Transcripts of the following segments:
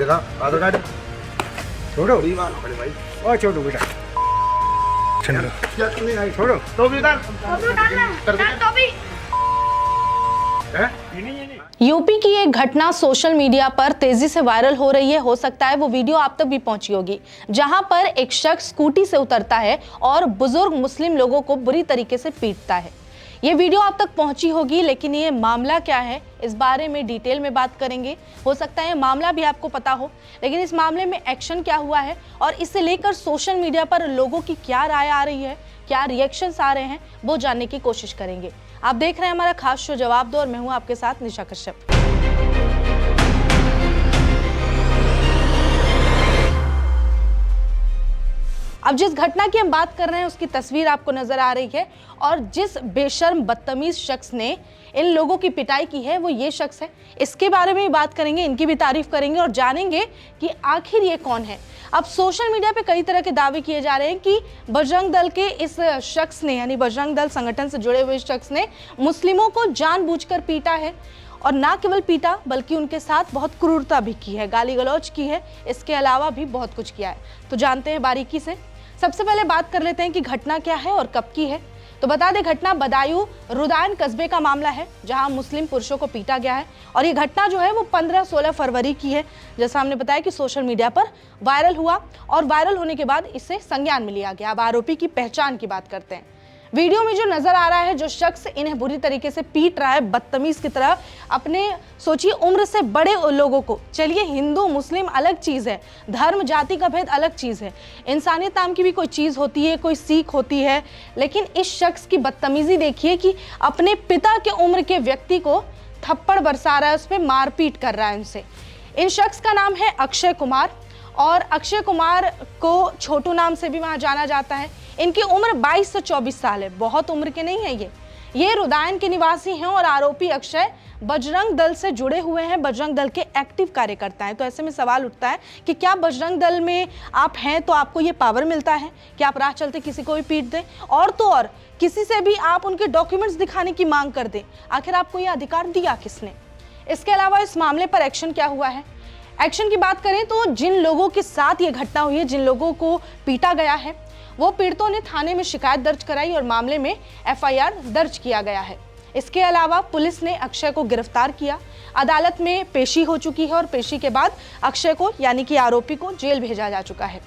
देखा आधार कार्ड छोड़ो बड़े भाई और छोड़ो बेटा छोड़ो तो भी यूपी की एक घटना सोशल मीडिया पर तेजी से वायरल हो रही है। हो सकता है वो वीडियो आप तक भी पहुंची होगी, जहां पर एक शख्स स्कूटी से उतरता है और बुजुर्ग मुस्लिम लोगों को बुरी तरीके से पीटता है। ये वीडियो आप तक पहुंची होगी, लेकिन ये मामला क्या है इस बारे में डिटेल में बात करेंगे। हो सकता है मामला भी आपको पता हो, लेकिन इस मामले में एक्शन क्या हुआ है और इसे लेकर सोशल मीडिया पर लोगों की क्या राय आ रही है, क्या रिएक्शंस आ रहे हैं, वो जानने की कोशिश करेंगे। आप देख रहे हैं हमारा खास शो जवाब दो और मैं हूं आपके साथ निशा कश्यप। अब जिस घटना की हम बात कर रहे हैं उसकी तस्वीर आपको नजर आ रही है और जिस बेशर्म बदतमीज शख्स ने इन लोगों की पिटाई की है वो ये शख्स है। इसके बारे में ही बात करेंगे, इनकी भी तारीफ करेंगे और जानेंगे कि आखिर ये कौन है। अब सोशल मीडिया पे कई तरह के दावे किए जा रहे हैं कि बजरंग दल के इस शख्स ने, यानी बजरंग दल संगठन से जुड़े हुए शख्स ने मुस्लिमों को जानबूझकर पीटा है और ना केवल पीटा बल्कि उनके साथ बहुत क्रूरता भी की है, गाली गलौज की है, इसके अलावा भी बहुत कुछ किया है। तो जानते हैं बारीकी से। सबसे पहले बात कर लेते हैं कि घटना क्या है और कब की है। तो बता दें, घटना बदायूं रुदान कस्बे का मामला है, जहां मुस्लिम पुरुषों को पीटा गया है और ये घटना जो है वो 15-16 फरवरी की है। जैसा हमने बताया कि सोशल मीडिया पर वायरल हुआ और वायरल होने के बाद इसे संज्ञान में लिया गया। अब आरोपी की पहचान की बात करते हैं। वीडियो में जो नजर आ रहा है, जो शख्स इन्हें बुरी तरीके से पीट रहा है बदतमीज की तरह, अपने सोचिए उम्र से बड़े लोगों को, चलिए हिंदू मुस्लिम अलग चीज है, धर्म जाति का भेद अलग चीज है, इंसानियत नाम की भी कोई चीज होती है, कोई सीख होती है, लेकिन इस शख्स की बदतमीजी देखिए कि अपने पिता के उम्र के व्यक्ति को थप्पड़ बरसा रहा है, उस पर मारपीट कर रहा है उनसे। इन शख्स का नाम है अक्षय कुमार और अक्षय कुमार को छोटू नाम से भी वहां जाना जाता है। इनकी उम्र 22 से 24 साल है, बहुत उम्र के नहीं है ये रुदायन के निवासी हैं और आरोपी अक्षय बजरंग दल से जुड़े हुए हैं, बजरंग दल के एक्टिव कार्यकर्ता हैं। तो ऐसे में सवाल उठता है कि क्या बजरंग दल में आप हैं तो आपको ये पावर मिलता है कि आप राह चलते किसी को भी पीट दें, और तो और किसी से भी आप उनके डॉक्यूमेंट्स दिखाने की मांग कर दें? आखिर आपको ये अधिकार दिया किसने? इसके अलावा इस मामले पर एक्शन क्या हुआ है? एक्शन की बात करें तो जिन लोगों के साथ ये घटना हुई है, जिन लोगों को पीटा गया है, वो पीड़ितों ने थाने में शिकायत दर्ज कराई और मामले में एफआईआर दर्ज किया गया है। इसके अलावा पुलिस ने अक्षय को गिरफ्तार किया, अदालत में पेशी हो चुकी है और पेशी के बाद अक्षय को, यानी कि आरोपी को, जेल भेजा जा चुका है।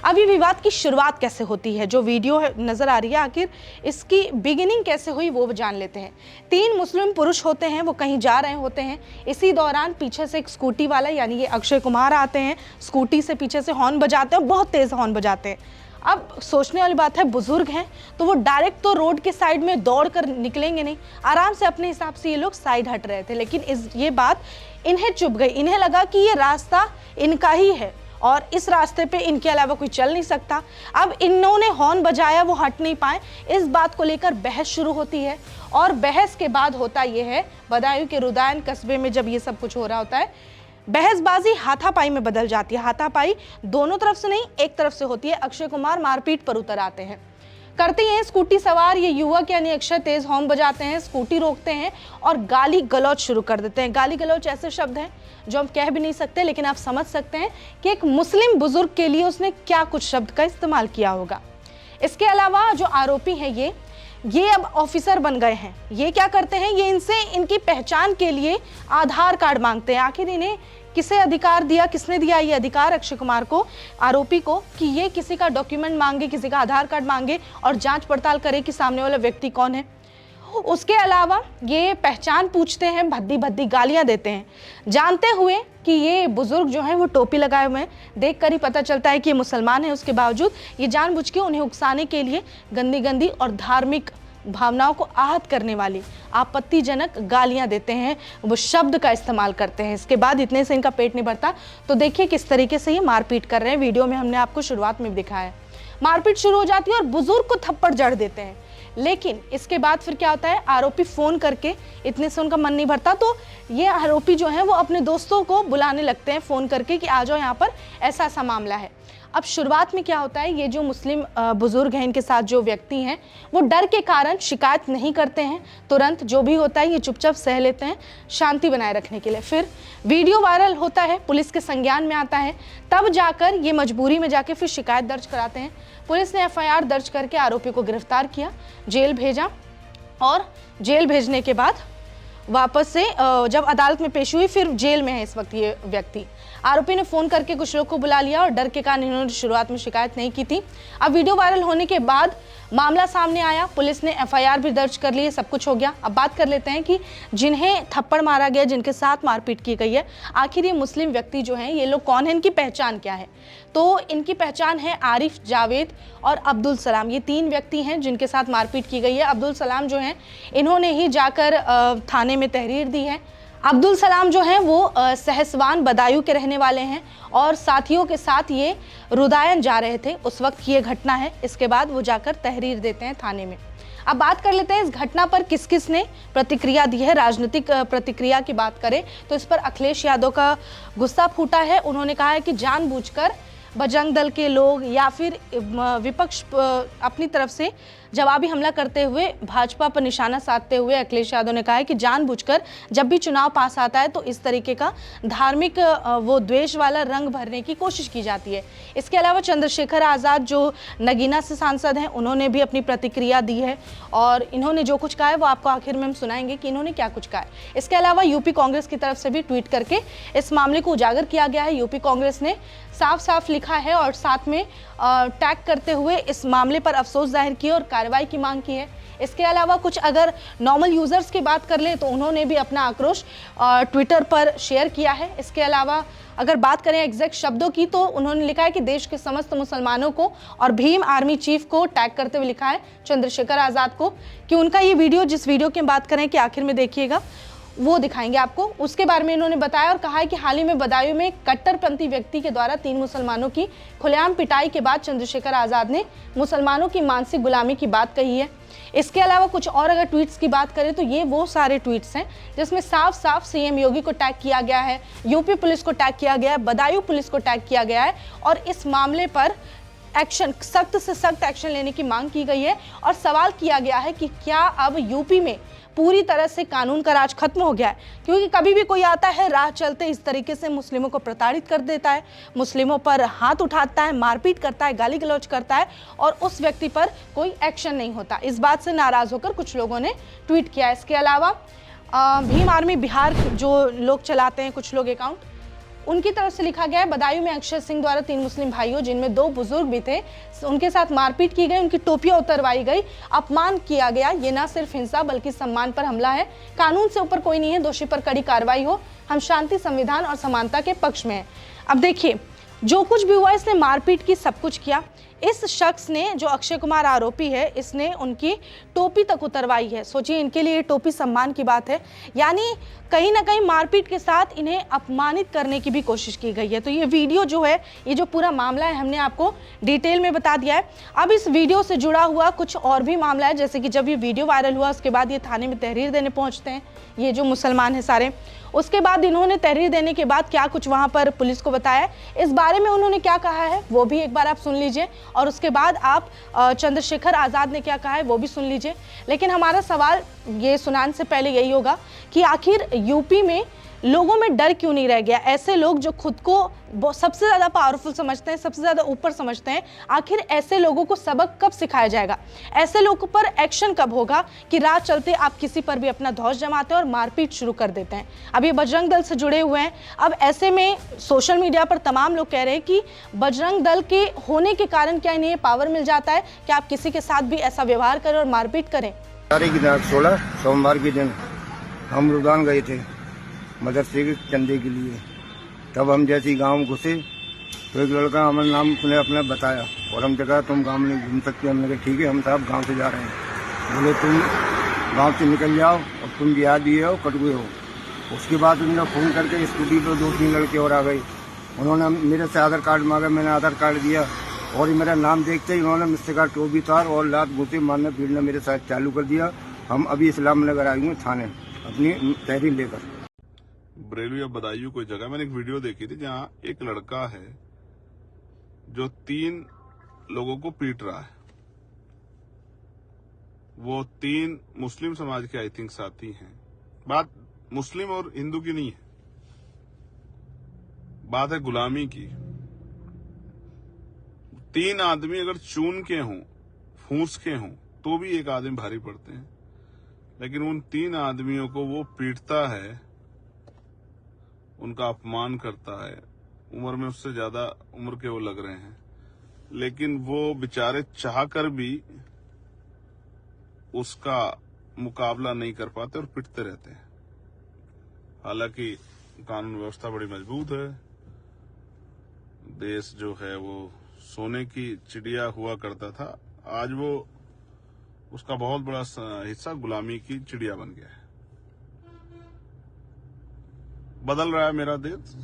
अब ये विवाद की शुरुआत कैसे होती है, जो वीडियो नजर आ रही है, आखिर इसकी बिगिनिंग कैसे हुई वो जान लेते हैं। 3 मुस्लिम पुरुष होते हैं, वो कहीं जा रहे होते हैं। इसी दौरान पीछे से एक स्कूटी वाला, यानी ये अक्षय कुमार आते हैं, स्कूटी से पीछे से हॉर्न बजाते हैं, बहुत तेज हॉर्न बजाते हैं। अब सोचने वाली बात है, बुजुर्ग हैं तो वो डायरेक्ट तो रोड के साइड में दौड़ कर निकलेंगे नहीं, आराम से अपने हिसाब से ये लोग साइड हट रहे थे, लेकिन ये बात इन्हें चुभ गई। इन्हें लगा कि ये रास्ता इनका ही है और इस रास्ते पे इनके अलावा कोई चल नहीं सकता। अब इन्होंने हॉर्न बजाया, वो हट नहीं पाए। इस बात को लेकर बहस शुरू होती है और बहस के बाद होता यह है, बदायूं के रुदायन कस्बे में जब ये सब कुछ हो रहा होता है, बहसबाजी हाथापाई में बदल जाती है। हाथापाई दोनों तरफ से नहीं, एक तरफ से होती है। अक्षय कुमार मारपीट पर उतर आते हैं। करते हैं स्कूटी सवार ये युवक यानी अक्षय तेज हॉर्न बजाते हैं, स्कूटी रोकते हैं और गाली गलौज शुरू कर देते हैं। गाली गलौज ऐसे शब्द हैं जो हम कह भी नहीं सकते, लेकिन आप समझ सकते हैं कि एक मुस्लिम बुजुर्ग के लिए उसने क्या कुछ शब्द का इस्तेमाल किया होगा। इसके अलावा जो आरोपी हैं ये अब ऑफिसर बन गए हैं। ये क्या करते हैं, ये इनसे इनकी पहचान के लिए आधार कार्ड मांगते हैं। आखिर इन्हें किसे अधिकार दिया, किसने दिया ये अधिकार अक्षय कुमार को, आरोपी को, कि ये किसी का डॉक्यूमेंट मांगे, किसी का आधार कार्ड मांगे और जांच पड़ताल करे कि सामने वाला व्यक्ति कौन है। उसके अलावा ये पहचान पूछते हैं, भद्दी भद्दी गालियां देते हैं, जानते हुए कि ये बुजुर्ग जो है वो टोपी लगाए हुए हैं। देखकर ही पता चलता है कि ये मुसलमान है, उसके बावजूद ये जानबूझ के उन्हें उकसाने के लिए गंदी गंदी और धार्मिक भावनाओं को आहत करने वाली आपत्तिजनक गालियां देते हैं, वो शब्द का इस्तेमाल करते हैं। इसके बाद इतने से इनका पेट नहीं भरता, तो देखिए किस तरीके से ये मारपीट कर रहे हैं। वीडियो में हमने आपको शुरुआत में भी दिखाया है। मारपीट शुरू हो जाती है और बुजुर्ग को थप्पड़ जड़ देते हैं, लेकिन इसके बाद फिर क्या होता है, आरोपी फोन करके, इतने से उनका मन नहीं भरता तो ये आरोपी जो है वो अपने दोस्तों को बुलाने लगते हैं फोन करके कि आ जाओ यहाँ पर, ऐसा ऐसा मामला है। अब शुरुआत में क्या होता है, ये जो मुस्लिम बुजुर्ग हैं, इनके साथ जो व्यक्ति हैं, वो डर के कारण शिकायत नहीं करते हैं तुरंत। जो भी होता है ये चुपचाप सह लेते हैं शांति बनाए रखने के लिए। फिर वीडियो वायरल होता है, पुलिस के संज्ञान में आता है, तब जाकर ये मजबूरी में जाके फिर शिकायत दर्ज कराते हैं। पुलिस ने FIR दर्ज करके आरोपी को गिरफ्तार किया, जेल भेजा, और जेल भेजने के बाद वापस से जब अदालत में पेश हुई, फिर जेल में है इस वक्त ये व्यक्ति। आरोपी ने फोन करके कुछ लोग को बुला लिया और डर के कारण इन्होंने शुरुआत में शिकायत नहीं की थी। अब वीडियो वायरल होने के बाद मामला सामने आया, पुलिस ने FIR भी दर्ज कर ली, सब कुछ हो गया। अब बात कर लेते हैं कि जिन्हें थप्पड़ मारा गया, जिनके साथ मारपीट की गई है, आखिर ये मुस्लिम व्यक्ति जो हैं, ये लोग कौन है, इनकी पहचान क्या है। तो इनकी पहचान है आरिफ, जावेद और अब्दुल सलाम। ये 3 व्यक्ति हैं जिनके साथ मारपीट की गई है। अब्दुल सलाम जो हैं, इन्होंने ही जाकर थाने में तहरीर दी है। अब्दुल सलाम जो हैं वो सहसवान बदायूं के रहने वाले हैं और साथियों के साथ ये रुदायन जा रहे थे, उस वक्त ये घटना है। इसके बाद वो जाकर तहरीर देते हैं थाने में। अब बात कर लेते हैं इस घटना पर किस किस ने प्रतिक्रिया दी है। राजनीतिक प्रतिक्रिया की बात करें तो इस पर अखिलेश यादव का गुस्सा फूटा है। उन्होंने कहा है कि जानबूझकर बजरंग दल के लोग या फिर विपक्ष अपनी तरफ से जवाबी हमला करते हुए भाजपा पर निशाना साधते हुए अखिलेश यादव ने कहा है कि जानबूझकर जब भी चुनाव पास आता है तो इस तरीके का धार्मिक वो द्वेष वाला रंग भरने की कोशिश की जाती है। इसके अलावा चंद्रशेखर आज़ाद जो नगीना से सांसद हैं, उन्होंने भी अपनी प्रतिक्रिया दी है और इन्होंने जो कुछ कहा है वो आपको आखिर में हम सुनाएंगे कि इन्होंने क्या कुछ कहा है। इसके अलावा यूपी कांग्रेस की तरफ से भी ट्वीट करके इस मामले को उजागर किया गया है। यूपी कांग्रेस ने साफ साफ लिखा है और साथ में टैग करते हुए इस मामले पर अफसोस जाहिर किया और कार्रवाई की मांग की है। इसके अलावा कुछ अगर नॉर्मल यूजर्स की बात कर ले तो उन्होंने भी अपना आक्रोश ट्विटर पर शेयर किया है। इसके अलावा अगर बात करें एग्जैक्ट शब्दों की तो उन्होंने लिखा है कि देश के समस्त मुसलमानों को और भीम आर्मी चीफ को टैग करते हुए लिखा है चंद्रशेखर आज़ाद को कि उनका ये वीडियो, जिस वीडियो की बात करें कि आखिर में देखिएगा, वो दिखाएंगे आपको। उसके बारे में इन्होंने बताया और कहा है कि हाल ही में बदायूं में कट्टरपंथी व्यक्ति के द्वारा 3 मुसलमानों की खुलेआम पिटाई के बाद चंद्रशेखर आज़ाद ने मुसलमानों की मानसिक गुलामी की बात कही है। इसके अलावा कुछ और अगर ट्वीट्स की बात करें तो ये वो सारे ट्वीट्स हैं जिसमें साफ साफ CM योगी को टैग किया गया है, यूपी पुलिस को टैग किया गया है, बदायूं पुलिस को टैग किया गया है और इस मामले पर एक्शन, सख्त से सख्त एक्शन लेने की मांग की गई है। और सवाल किया गया है कि क्या अब यूपी में पूरी तरह से कानून का राज खत्म हो गया है, क्योंकि कभी भी कोई आता है राह चलते इस तरीके से मुस्लिमों को प्रताड़ित कर देता है, मुस्लिमों पर हाथ उठाता है, मारपीट करता है, गाली गलौज करता है और उस व्यक्ति पर कोई एक्शन नहीं होता। इस बात से नाराज होकर कुछ लोगों ने ट्वीट किया। इसके अलावा भीम आर्मी बिहार जो लोग चलाते हैं, कुछ लोग अकाउंट, उनकी तरफ से लिखा गया है बदायूं में अक्षय सिंह द्वारा 3 मुस्लिम भाइयों जिनमें 2 बुजुर्ग भी थे, उनके साथ मारपीट की गई, उनकी टोपियां उतरवाई गई, अपमान किया गया। ये ना सिर्फ हिंसा बल्कि सम्मान पर हमला है। कानून से ऊपर कोई नहीं है, दोषी पर कड़ी कार्रवाई हो। हम शांति, संविधान और समानता के पक्ष में हैं। अब देखिए, जो कुछ भी हुआ, इसने मारपीट की, सब कुछ किया। इस शख्स ने, जो अक्षय कुमार आरोपी है, इसने उनकी टोपी तक उतरवाई है। सोचिए, इनके लिए टोपी सम्मान की बात है, यानी कहीं ना कहीं मारपीट के साथ इन्हें अपमानित करने की भी कोशिश की गई है। तो ये वीडियो जो है, ये जो पूरा मामला है, हमने आपको डिटेल में बता दिया है। अब इस वीडियो से जुड़ा हुआ कुछ और भी मामला है, जैसे कि जब ये वीडियो वायरल हुआ उसके बाद ये थाने में तहरीर देने पहुंचते हैं, ये जो मुसलमान है सारे। उसके बाद इन्होंने तहरीर देने के बाद क्या कुछ वहां पर पुलिस को बताया, इस बारे में उन्होंने क्या कहा है वो भी एक बार आप सुन लीजिए और उसके बाद आप चंद्रशेखर आज़ाद ने क्या कहा है वो भी सुन लीजिए। लेकिन हमारा सवाल ये सुनाने से पहले यही होगा कि आखिर यूपी में लोगों में डर क्यों नहीं रह गया। ऐसे लोग जो खुद को सबसे ज़्यादा पावरफुल समझते हैं, सबसे ज़्यादा ऊपर समझते हैं, आखिर ऐसे लोगों को सबक कब सिखाया जाएगा, ऐसे लोगों पर एक्शन कब होगा कि रात चलते आप किसी पर भी अपना धौंस जमाते हैं और मारपीट शुरू कर देते हैं। अब ये बजरंग दल से जुड़े हुए हैं। अब ऐसे में सोशल मीडिया पर तमाम लोग कह रहे हैं कि बजरंग दल के होने के कारण क्या इन्हें पावर मिल जाता है कि आप किसी के साथ भी ऐसा व्यवहार करें और मारपीट करें। 16 सोमवार के दिन हम रुदान गए थे मदरसे के चंदे के लिए। तब हम जैसे ही गाँव घुसे तो एक लड़का हमारा नाम उसने अपना बताया और हम कहा तुम गाँव में घूम सकते हो। हमने कहा ठीक है, हम साहब गाँव से जा रहे हैं। बोले तुम गाँव से निकल जाओ और तुम बिहार दिए हो, कटुए हो। उसके बाद उन्होंने फ़ोन करके स्कूटी पर 2-3 लड़के और आ गए। उन्होंने मेरे से आधार कार्ड मांगा, मैंने आधार कार्ड दिया और मेरा नाम देखते ही उन्होंने मुझसे कहा टोपी उतार और लात घूसे मारना पीटना मेरे साथ चालू कर दिया। हम अभी इस्लाम नगर आए हुए थाने अपनी तहरीर लेकर। बरेली या बदायूं कोई जगह, मैंने एक वीडियो देखी थी जहाँ एक लड़का है जो 3 लोगों को पीट रहा है, वो 3 मुस्लिम समाज के आई थिंक साथी हैं। बात मुस्लिम और हिंदू की नहीं है, बात है गुलामी की। 3 आदमी अगर चून के हों, फूस के हों, तो भी एक आदमी भारी पड़ते हैं, लेकिन उन 3 आदमियों को वो पीटता है, उनका अपमान करता है। उम्र में उससे ज्यादा उम्र के वो लग रहे हैं, लेकिन वो बेचारे चाहकर भी उसका मुकाबला नहीं कर पाते और पिटते रहते हैं। हालांकि कानून व्यवस्था बड़ी मजबूत है, देश जो है वो सोने की चिड़िया हुआ करता था, आज वो उसका बहुत बड़ा हिस्सा गुलामी की चिड़िया बन गया है। बदल रहा है मेरा देश,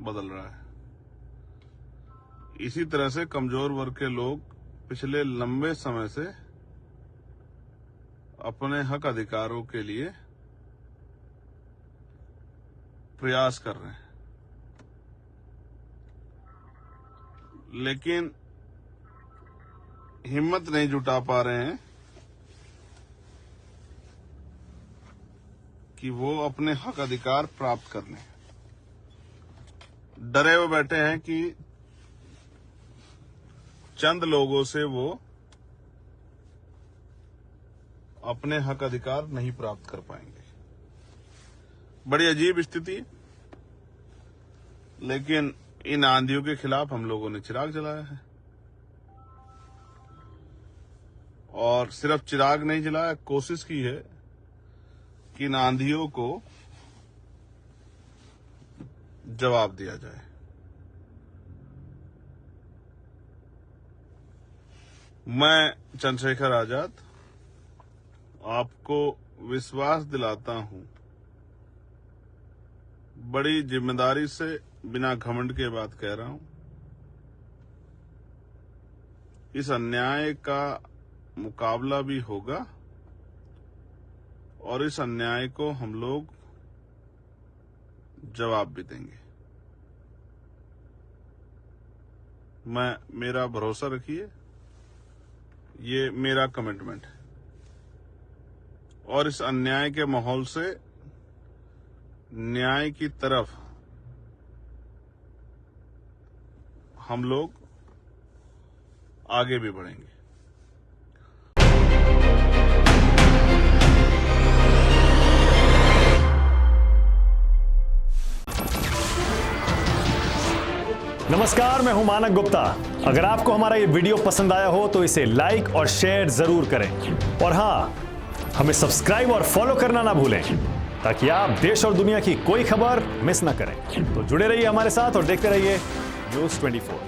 बदल रहा है। इसी तरह से कमजोर वर्ग के लोग पिछले लंबे समय से अपने हक अधिकारों के लिए प्रयास कर रहे हैं, लेकिन हिम्मत नहीं जुटा पा रहे हैं कि वो अपने हक अधिकार प्राप्त कर लें। डरे हुए बैठे हैं कि चंद लोगों से वो अपने हक अधिकार नहीं प्राप्त कर पाएंगे। बड़ी अजीब स्थिति, लेकिन इन आंधियों के खिलाफ हम लोगों ने चिराग जलाया है, और सिर्फ चिराग नहीं जलाया, कोशिश की है कि इन आंधियों को जवाब दिया जाए। मैं चंद्रशेखर आजाद आपको विश्वास दिलाता हूं, बड़ी जिम्मेदारी से, बिना घमंड के बात कह रहा हूं, इस अन्याय का मुकाबला भी होगा और इस अन्याय को हम लोग जवाब भी देंगे। मेरा भरोसा रखिए, ये मेरा कमिटमेंट है, और इस अन्याय के माहौल से न्याय की तरफ हम लोग आगे भी बढ़ेंगे। नमस्कार, मैं हूं मानक गुप्ता। अगर आपको हमारा ये वीडियो पसंद आया हो तो इसे लाइक और शेयर जरूर करें, और हां, हमें सब्सक्राइब और फॉलो करना ना भूलें, ताकि आप देश और दुनिया की कोई खबर मिस ना करें। तो जुड़े रहिए हमारे साथ और देखते रहिए न्यूज़ 24।